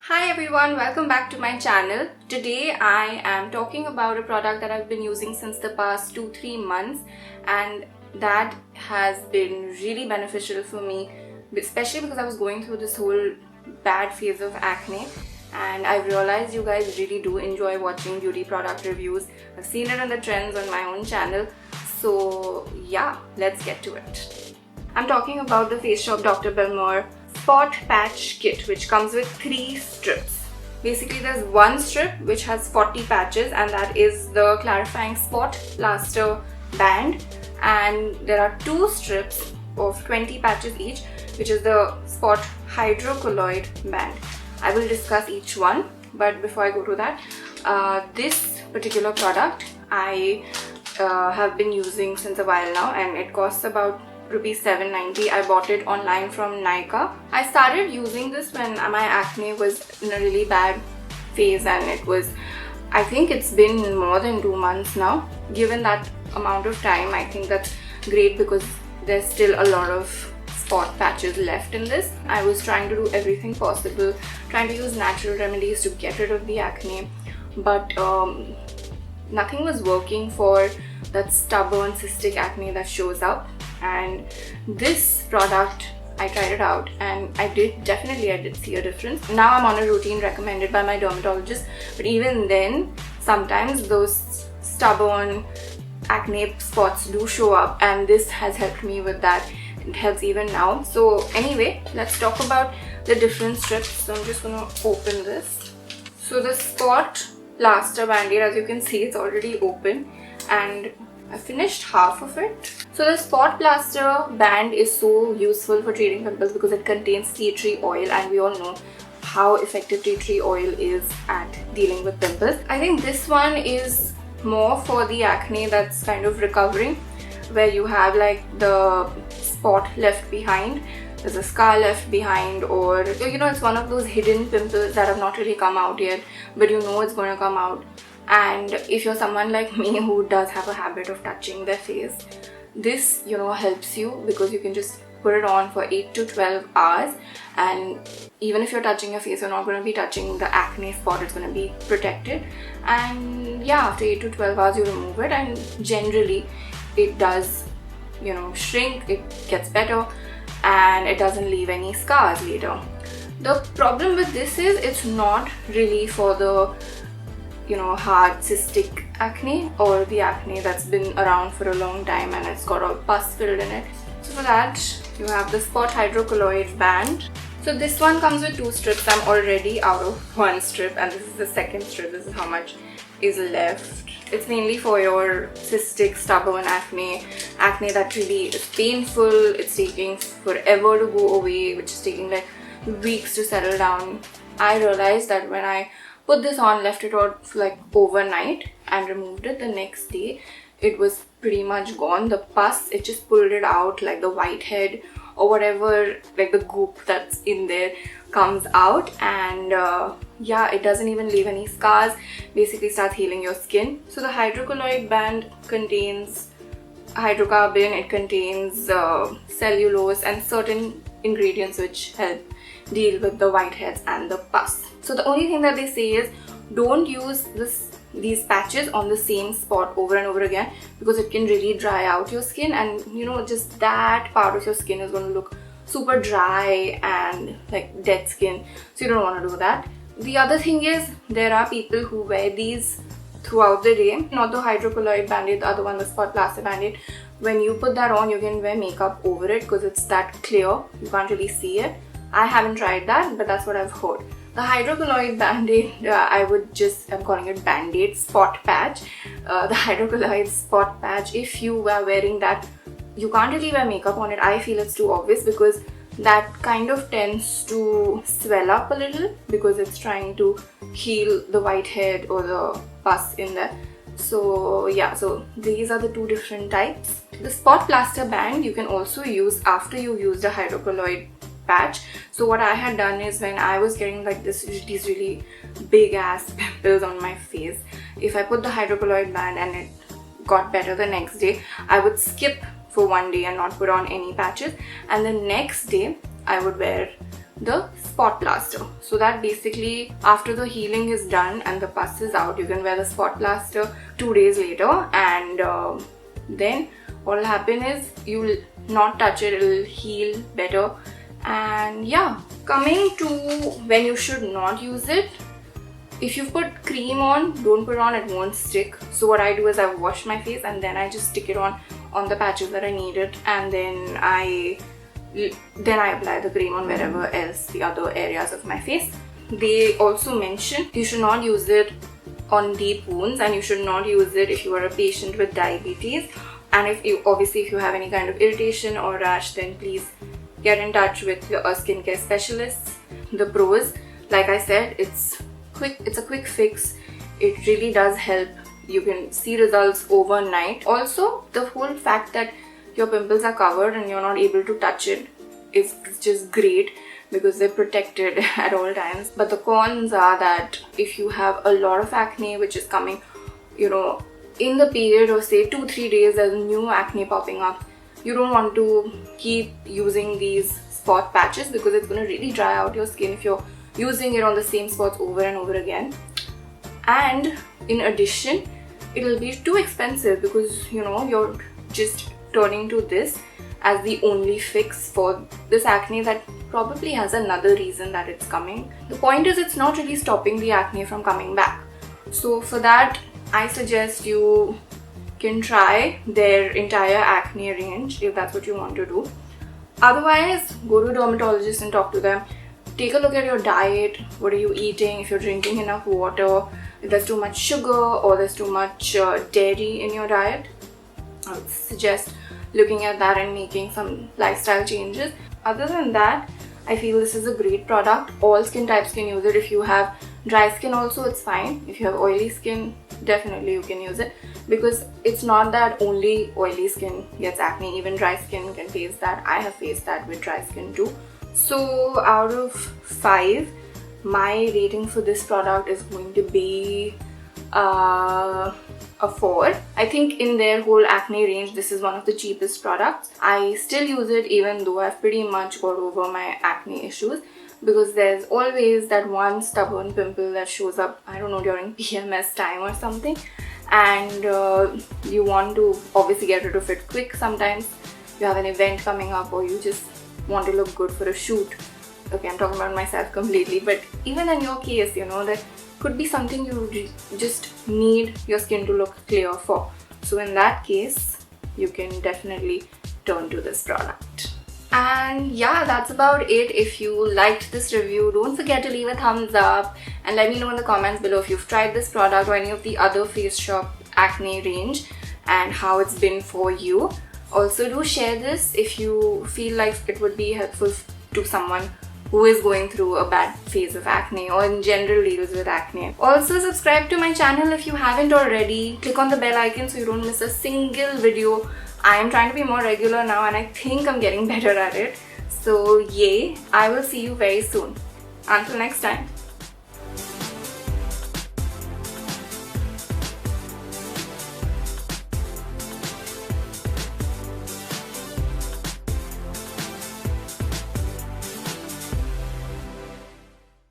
Hi everyone, welcome back to my channel. Today I am talking about a product that I've been using since the past 2-3 months, and that has been really beneficial for me, especially because I was going through this whole bad phase of acne, and I realized you guys really do enjoy watching beauty product reviews. I've seen it in the trends on my own channel, so yeah, let's get to it. I'm talking about the FaceShop Dr. Belmeur Spot Patch Kit, which comes with 3 strips. Basically, there's one strip which has 40 patches, and that is the clarifying Spot Plaster Band, and there are 2 strips of 20 patches each, which is the Spot Hydrocolloid Band. I will discuss each one, but before I go to that, this particular product I have been using since a while now, and it costs about rupees 790. I bought it online from Nykaa. I started using this when my acne was in a really bad phase, and I think it's been more than 2 months now. Given that amount of time, I think that's great because there's still a lot of spot patches left in this. I was trying to do everything possible, trying to use natural remedies to get rid of the acne, but nothing was working for that stubborn cystic acne that shows up. And this product, I tried it out and I did see a difference. Now I'm on a routine recommended by my dermatologist, but even then sometimes those stubborn acne spots do show up, and this has helped me with that. It helps even now. So anyway, let's talk about the different strips. So I'm just gonna open this. So the Spot Plaster Band-Aid, as you can see, it's already open, and I finished half of it. So the Spot Plaster Band is so useful for treating pimples because it contains tea tree oil, and we all know how effective tea tree oil is at dealing with pimples. I think this one is more for the acne that's kind of recovering, where you have like the spot left behind, there's a scar left behind, or you know, it's one of those hidden pimples that have not really come out yet, but you know it's going to come out. And if you're someone like me who does have a habit of touching their face, this, you know, helps you because you can just put it on for 8 to 12 hours, and even if you're touching your face, you're not going to be touching the acne spot, it's going to be protected. And yeah, after 8 to 12 hours you remove it, and generally it does, you know, shrink, it gets better, and it doesn't leave any scars later. The problem with this is it's not really for the, you know, hard cystic acne or the acne that's been around for a long time and it's got all pus filled in it. So for that, you have the Spot Hydrocolloid Band. So this one comes with 2 strips. I'm already out of 1 strip, and this is the second strip. This is how much is left. It's mainly for your cystic, stubborn acne that really is painful. It's taking forever to go away, which is taking like weeks to settle down. I realized that when I put this on, left it on like overnight and removed it the next day, it was pretty much gone. The pus, it just pulled it out, like the whitehead or whatever, like the goop that's in there comes out, and yeah, it doesn't even leave any scars. Basically starts healing your skin. So the hydrocolloid band contains hydrocarbon, it contains cellulose and certain ingredients which help deal with the whiteheads and the pus. So the only thing that they say is don't use these patches on the same spot over and over again, because it can really dry out your skin, and you know, just that part of your skin is going to look super dry and like dead skin, so you don't want to do that. The other thing is, there are people who wear these throughout the day, not the hydrocolloid band-aid, the other one, the Spot Plaster Band-Aid. When you put that on, you can wear makeup over it because it's that clear, you can't really see it. I haven't tried that, but that's what I've heard. The hydrocolloid band-aid, I'm calling it band-aid spot patch. The hydrocolloid spot patch, if you were wearing that, you can't really wear makeup on it. I feel it's too obvious because that kind of tends to swell up a little because it's trying to heal the whitehead or the pus in there. So yeah, so these are the 2 different types. The Spot Plaster Band you can also use after you use the hydrocolloid patch. So what I had done is, when I was getting like these really big ass pimples on my face, if I put the hydrocolloid band and it got better the next day, I would skip for 1 day and not put on any patches, and the next day I would wear the Spot Plaster. So that basically after the healing is done and the pus is out, you can wear the Spot Plaster 2 days later, and then what will happen is you will not touch it, it will heal better. And yeah, coming to when you should not use it, if you put cream on, don't put it on, it won't stick. So what I do is I wash my face and then I just stick it on the patches that I need it, and then I apply the cream on wherever else, the other areas of my face. They also mention you should not use it on deep wounds, and you should not use it if you are a patient with diabetes. And if you have any kind of irritation or rash, then please get in touch with your skincare specialist. The pros, like I said, it's a quick fix. It really does help. You can see results overnight. Also, the whole fact that your pimples are covered and you're not able to touch it is just great because they're protected at all times. But the cons are that if you have a lot of acne which is coming, in the period of say 2-3 days, there's new acne popping up, you don't want to keep using these spot patches because it's going to really dry out your skin if you're using it on the same spots over and over again. And in addition, it'll be too expensive because you're just turning to this as the only fix for this acne that probably has another reason that it's coming. The point is, it's not really stopping the acne from coming back. So for that, I suggest you can try their entire acne range if that's what you want to do. Otherwise, go to a dermatologist and talk to them. Take a look at your diet. What are you eating? If you're drinking enough water, if there's too much sugar or there's too much dairy in your diet, I would suggest looking at that and making some lifestyle changes. Other than that, I feel this is a great product. All skin types can use it. If you have dry skin also, it's fine. If you have oily skin, definitely you can use it, because it's not that only oily skin gets acne. Even dry skin can face that. I have faced that with dry skin too. So out of 5, my rating for this product is going to be a 4. I think in their whole acne range, this is one of the cheapest products. I still use it even though I've pretty much got over my acne issues, because there's always that one stubborn pimple that shows up, I don't know, during PMS time or something, and you want to obviously get rid of it quick. Sometimes you have an event coming up or you just want to look good for a shoot. Okay, I'm talking about myself completely, but even in your case, that could be something you just need your skin to look clear for. So in that case, you can definitely turn to this product. And yeah, that's about it. If you liked this review, don't forget to leave a thumbs up and let me know in the comments below if you've tried this product or any of the other FaceShop acne range and how it's been for you. Also, do share this if you feel like it would be helpful to someone who is going through a bad phase of acne or in general deals with acne. Also, subscribe to my channel if you haven't already. Click on the bell icon so you don't miss a single video. I am trying to be more regular now and I think I'm getting better at it. So yay, I will see you very soon. Until next time.